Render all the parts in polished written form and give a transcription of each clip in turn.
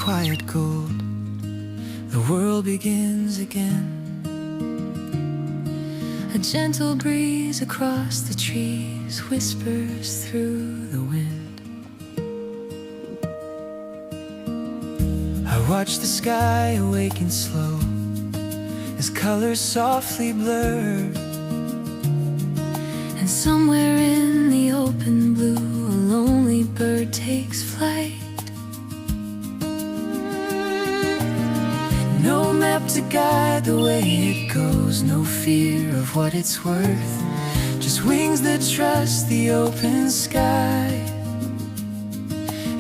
quiet gold, the world begins again. A gentle breeze across the trees whispers through the wind. I watch the sky awaken slow as colors softly blur, and somewhere in the open blue a lonely bird takes flight. No map to guide the way it goes, no fear of what it's worth, just wings that trust the open sky,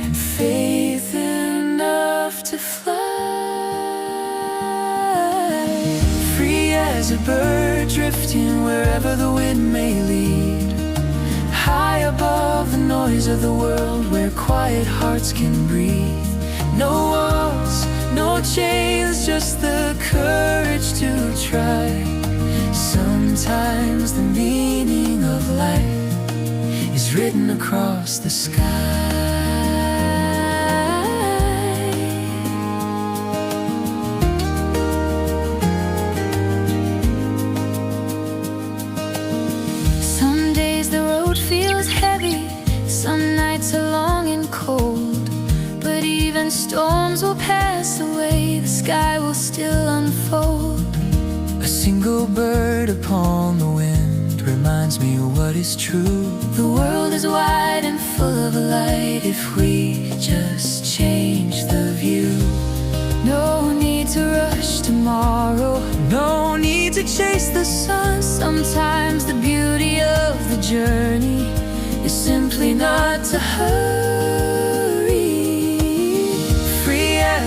and faith enough to fly. Free as a bird drifting wherever the wind may lead, high above the noise of the world where quiet hearts can breathe. No walls, no chains, just the courage to try. Sometimes the meaning of life is written across the sky. Some days the road feels heavy, some nights are long and cold, but even storms will pass away, the sky will still unfold. A single bird upon the wind reminds me of what is true. The world is wide and full of light if we just change the view. No need to rush tomorrow, no need to chase the sun. Sometimes the beauty of the journey is simply not to hurry.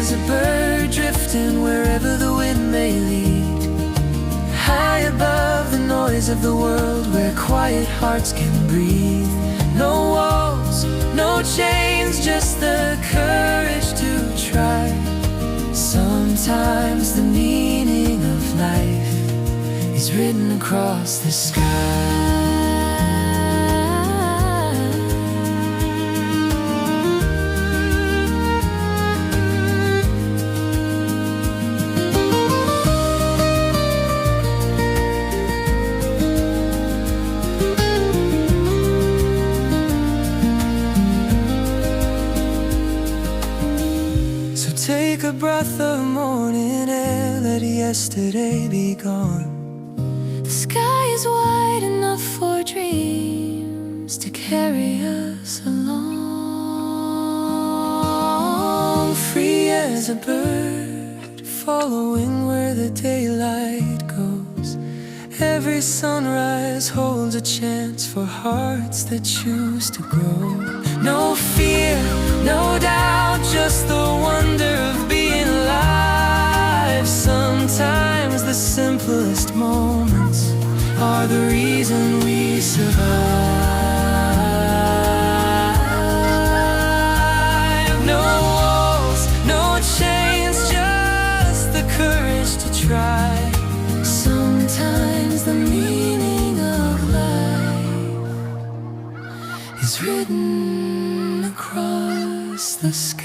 As a bird drifting wherever the wind may lead, high above the noise of the world where quiet hearts can breathe. No walls, no chains, just the courage to try. Sometimes the meaning of life is written across the sky. Take a breath of morning air, let yesterday be gone. The sky is wide enough for dreams to carry us along. Free as a bird, following where the daylight goes. Every sunrise holds a chance for hearts that choose to grow. No fear, no doubt, just the wonder of being alive. Sometimes the simplest moments are the reason we survive. No walls, no chains, just the courage to try. Sometimes the meaning of life is written across the sky.